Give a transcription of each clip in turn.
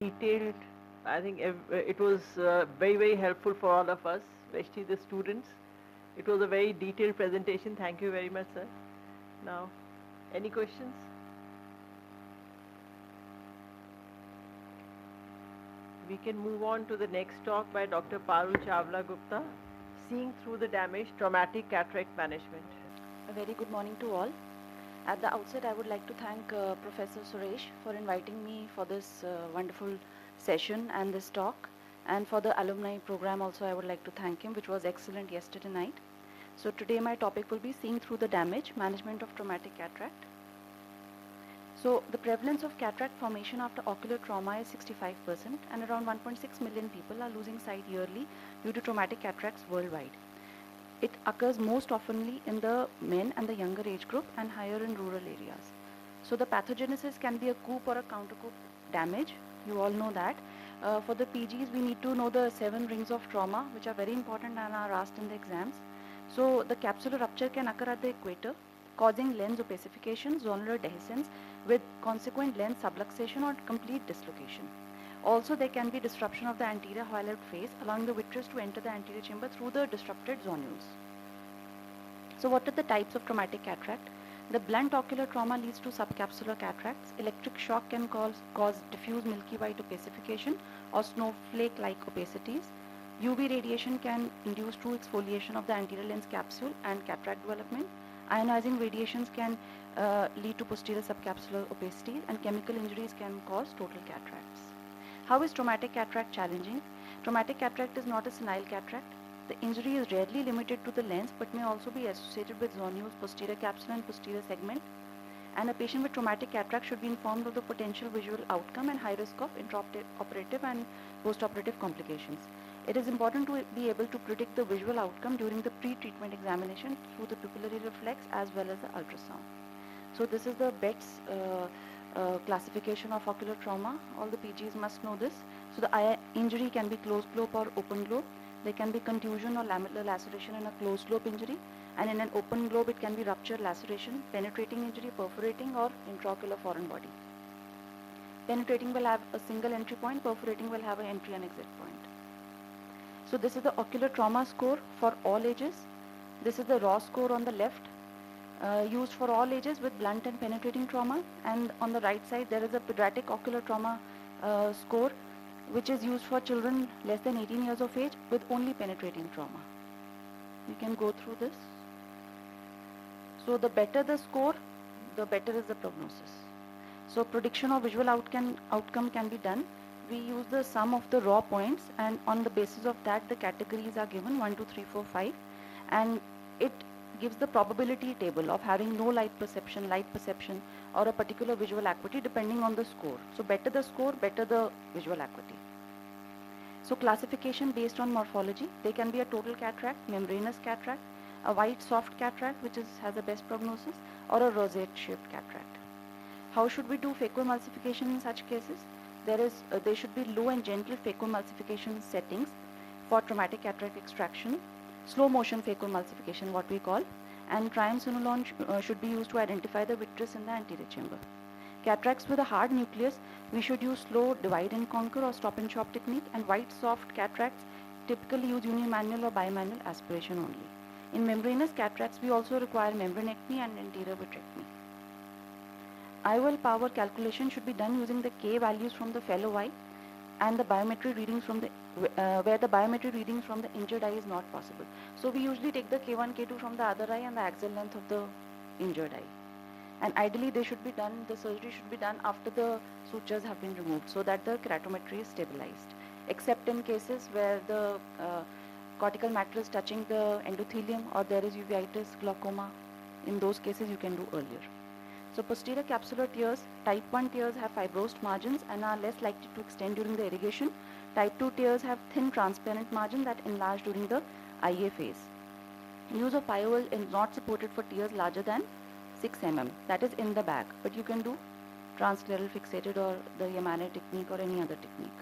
detailed. I think it was very helpful for all of us, especially the students. It was a very detailed presentation. Thank you very much, sir. Now, any questions? We can move on to the next talk by Dr. Parul Chawla Gupta, Seeing Through the Damage, Traumatic Cataract Management. A very good morning to all. At the outset, I would like to thank Professor Suresh for inviting me for this wonderful session and this talk. And for the alumni program also, I would like to thank him, which was excellent yesterday night. So today my topic will be Seeing Through the Damage, Management of Traumatic Cataract. So the prevalence of cataract formation after ocular trauma is 65%, and around 1.6 million people are losing sight yearly due to traumatic cataracts worldwide. It occurs most oftenly in the men and the younger age group and higher in rural areas. So the pathogenesis can be a coup or a counter-coup damage. You all know that. For the PGs, we need to know the 7 rings of trauma, which are very important and are asked in the exams. So the capsular rupture can occur at the equator, causing lens opacification, zonular dehiscence, with consequent lens subluxation or complete dislocation. Also, there can be disruption of the anterior hyaloid phase, allowing the vitreous to enter the anterior chamber through the disrupted zonules. So what are the types of traumatic cataract? The blunt ocular trauma leads to subcapsular cataracts. Electric shock can cause diffuse milky white opacification or snowflake-like opacities. UV radiation can induce true exfoliation of the anterior lens capsule and cataract development. Ionizing radiations can lead to posterior subcapsular opacity, and chemical injuries can cause total cataracts. How is traumatic cataract challenging? Traumatic cataract is not a senile cataract. The injury is rarely limited to the lens but may also be associated with zonules, posterior capsule and posterior segment. And a patient with traumatic cataract should be informed of the potential visual outcome and high risk of intraoperative and postoperative complications. It is important to be able to predict the visual outcome during the pre-treatment examination through the pupillary reflex as well as the ultrasound. So this is the Betts classification of ocular trauma. All the PGs must know this. So the eye injury can be closed globe or open globe. There can be contusion or lamellar laceration in a closed globe injury, and in an open globe it can be rupture, laceration, penetrating injury, perforating, or intraocular foreign body. Penetrating will have a single entry point, perforating will have an entry and exit point. So this is the ocular trauma score for all ages. This is the raw score on the left, used for all ages with blunt and penetrating trauma, and on the right side there is a pediatric ocular trauma score, which is used for children less than 18 years of age with only penetrating trauma. You can go through this. So the better the score, the better is the prognosis. So prediction of visual outcome can be done. We use the sum of the raw points, and on the basis of that the categories are given 1, 2, 3, 4, 5, and it gives the probability table of having no light perception or a particular visual acuity depending on the score. So better the score, better the visual acuity. So classification based on morphology, they can be a total cataract, membranous cataract, a white soft cataract which has the best prognosis, or a rosette shaped cataract. How should we do phacoemulsification in such cases? There should be low and gentle phacoemulsification settings for traumatic cataract extraction, slow motion phacoemulsification what we call, and triamcinolone should be used to identify the vitreous in the anterior chamber. Cataracts with a hard nucleus, we should use slow divide and conquer or stop and chop technique, and white soft cataracts typically use unimanual or bimanual aspiration only. In membranous cataracts, we also require membranectomy and anterior vitrectomy. IOL power calculation should be done using the K values from the fellow eye and the biometry readings from the where the biometry readings from the injured eye is not possible. So we usually take the K1, K2 from the other eye and the axial length of the injured eye. And ideally the surgery should be done after the sutures have been removed so that the keratometry is stabilized. Except in cases where the cortical matter is touching the endothelium or there is uveitis, glaucoma, in those cases you can do earlier. So posterior capsular tears, type 1 tears have fibrosed margins and are less likely to extend during the irrigation. Type 2 tears have thin transparent margins that enlarge during the IA phase. Use of IOL is not supported for tears larger than 6 mm, that is in the bag, but you can do transscleral fixated or the Yamane technique or any other technique.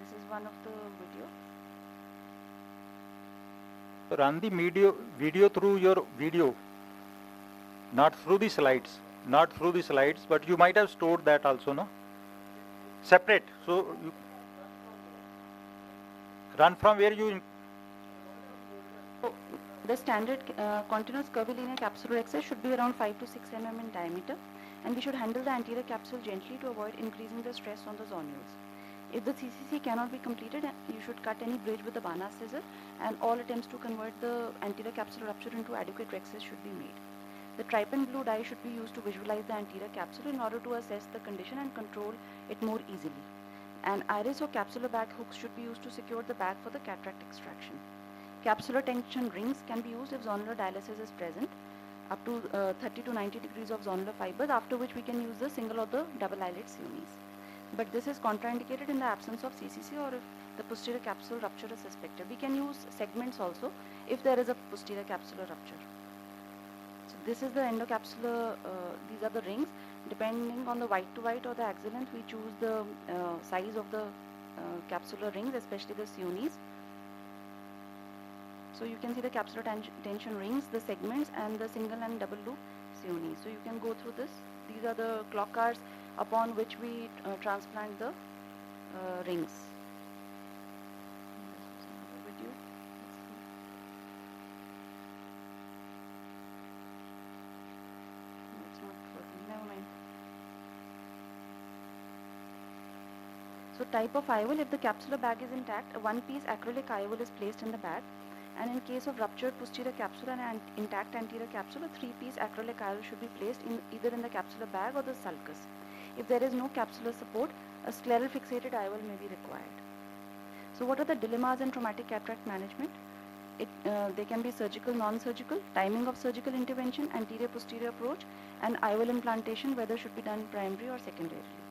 This is one of the video. Run the video through your video, not through the slides. not through the slides, but you might have stored that also, no? Separate. So you run from where you. So the standard continuous curvilinear capsular access should be around 5 to 6 mm in diameter, and we should handle the anterior capsule gently to avoid increasing the stress on the zonules. If the CCC cannot be completed, you should cut any bridge with the Bana scissor, and all attempts to convert the anterior capsular rupture into adequate rhexis should be made. The trypan blue dye should be used to visualize the anterior capsule in order to assess the condition and control it more easily. An iris or capsular bag hooks should be used to secure the bag for the cataract extraction. Capsular tension rings can be used if zonular dialysis is present, up to 30 to 90 degrees of zonular fibers, after which we can use the single or the double eyelid Siamese. But this is contraindicated in the absence of CCC or if the posterior capsule rupture is suspected. We can use segments also if there is a posterior capsular rupture. So this is the endocapsular, these are the rings. Depending on the white to white or the axial length, we choose the size of the capsular rings, especially the Siamese. So you can see the capsular tension rings, the segments, and the single and double loop Siamese. So you can go through this. These are the clock cars upon which we transplant the rings. Video. It's not working. Never mind. So type of IOL: if the capsular bag is intact, a one-piece acrylic IOL is placed in the bag. And in case of ruptured posterior capsule and an intact anterior capsule, a three-piece acrylic IOL should be placed either in the capsular bag or the sulcus. If there is no capsular support, a scleral fixated IOL may be required. So what are the dilemmas in traumatic cataract management? They can be surgical, non-surgical, timing of surgical intervention, anterior-posterior approach, and IOL implantation, whether should be done primary or secondarily.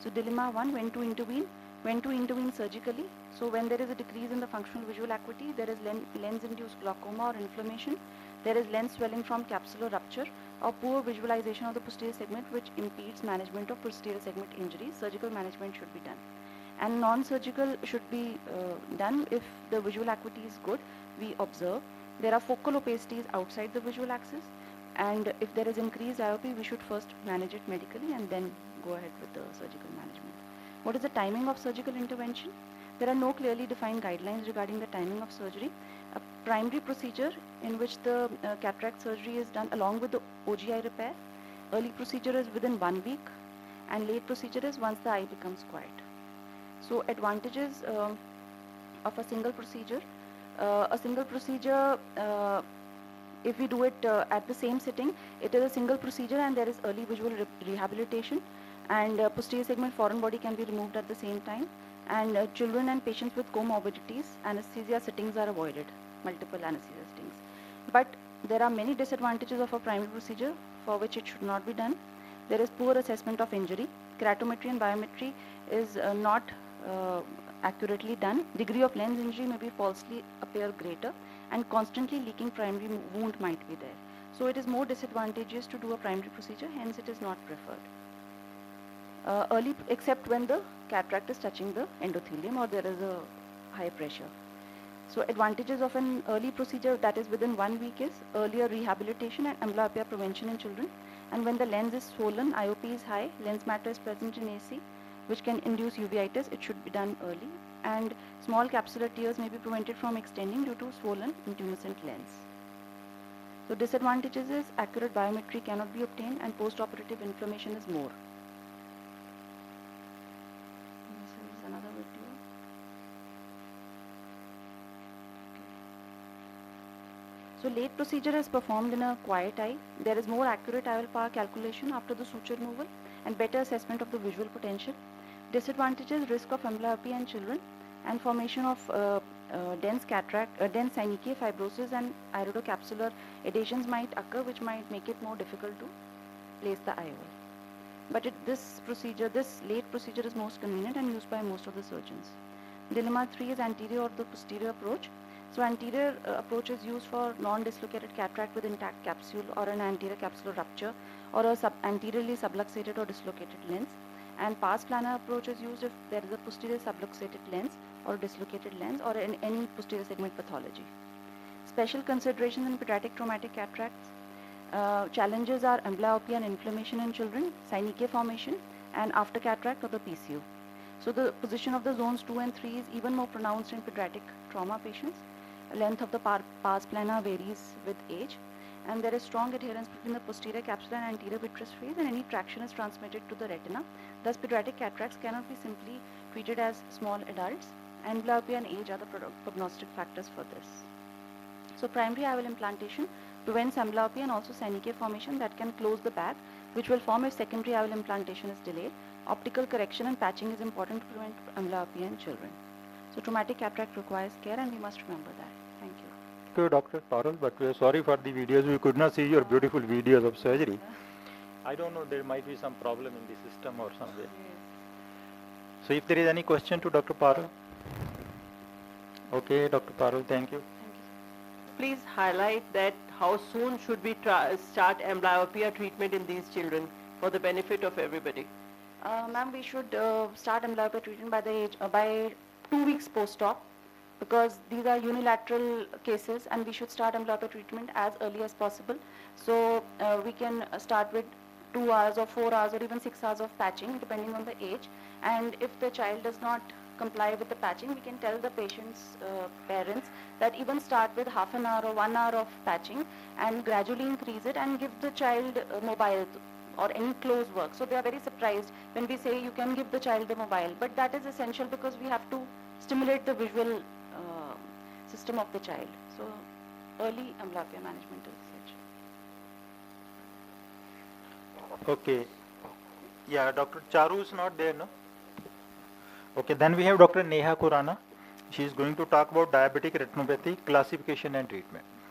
So dilemma 1, when to intervene. When to intervene surgically. So when there is a decrease in the functional visual acuity, there is lens-induced glaucoma or inflammation, there is lens swelling from capsular rupture, or poor visualization of the posterior segment which impedes management of posterior segment injuries, surgical management should be done. And non-surgical should be done if the visual acuity is good, we observe. There are focal opacities outside the visual axis, and if there is increased IOP, we should first manage it medically and then go ahead with the surgical management. What is the timing of surgical intervention? There are no clearly defined guidelines regarding the timing of surgery. A primary procedure in which the cataract surgery is done along with the OGI repair. Early procedure is within 1 week, and late procedure is once the eye becomes quiet. So advantages of a single procedure. If we do it at the same sitting, it is a single procedure and there is early visual rehabilitation, and posterior segment foreign body can be removed at the same time, and children and patients with comorbidities, anesthesia sittings are avoided, multiple anesthesia sittings. But there are many disadvantages of a primary procedure for which it should not be done. There is poor assessment of injury. Keratometry and biometry is not accurately done. Degree of lens injury may be falsely appear greater, and constantly leaking primary wound might be there. So it is more disadvantageous to do a primary procedure, hence it is not preferred. Early, except when the cataract is touching the endothelium or there is a high pressure. So advantages of an early procedure that is within 1 week is earlier rehabilitation and amblyopia prevention in children. And when the lens is swollen, IOP is high, lens matter is present in AC, which can induce uveitis, it should be done early. And small capsular tears may be prevented from extending due to swollen intumescent lens. So disadvantages is accurate biometry cannot be obtained and post-operative inflammation is more. This is another video. So late procedure is performed in a quiet eye. There is more accurate IOL power calculation after the suture removal and better assessment of the visual potential. Disadvantages: risk of amblyopia in children and formation of dense cataract, dense synechia, fibrosis and iridocapsular adhesions might occur, which might make it more difficult to place the IOL. But this late procedure is most convenient and used by most of the surgeons. Dilemma 3 is anterior or the posterior approach. So anterior approach is used for non-dislocated cataract with intact capsule or an anterior capsular rupture or a anteriorly subluxated or dislocated lens. And pars plana approach is used if there is a posterior subluxated lens or dislocated lens or any posterior segment pathology. Special considerations in pediatric traumatic cataracts. Challenges are amblyopia and inflammation in children, synechiae formation, and after cataract or the PCO. So the position of the zones 2 and 3 is even more pronounced in pediatric trauma patients. Length of the pars plana varies with age, and there is strong adherence between the posterior capsular and anterior vitreous phase, and any traction is transmitted to the retina. Thus, pediatric cataracts cannot be simply treated as small adults. Amblyopia and age are the prognostic factors for this. So primary IOL implantation prevents amblyopia and also synechiae formation that can close the bag, which will form if secondary IOL implantation is delayed. Optical correction and patching is important to prevent amblyopia in children. So traumatic cataract requires care, and we must remember that. Thank you. Thank you, Dr. Parul, but we are sorry for the videos. We could not see your beautiful videos of surgery. I don't know, there might be some problem in the system or somewhere. So if there is any question to Dr. Parul. Okay, Dr. Parul, thank you. Thank you. Please highlight that how soon should we start amblyopia treatment in these children for the benefit of everybody. Ma'am, we should start amblyopia treatment by 2 weeks post-op, because these are unilateral cases, and we should start amblyopia treatment as early as possible. So we can start with 2 hours or 4 hours or even 6 hours of patching depending on the age, and if the child does not comply with the patching, we can tell the patient's parents that even start with half an hour or 1 hour of patching and gradually increase it and give the child mobile or any close work. So they are very surprised when we say you can give the child the mobile, but that is essential because we have to stimulate the visual system of the child. So early amblyopia management is essential. Okay. Yeah, Dr. Charu is not there, no? Okay, then we have Dr. Neha Khurana. She is going to talk about diabetic retinopathy, classification and treatment.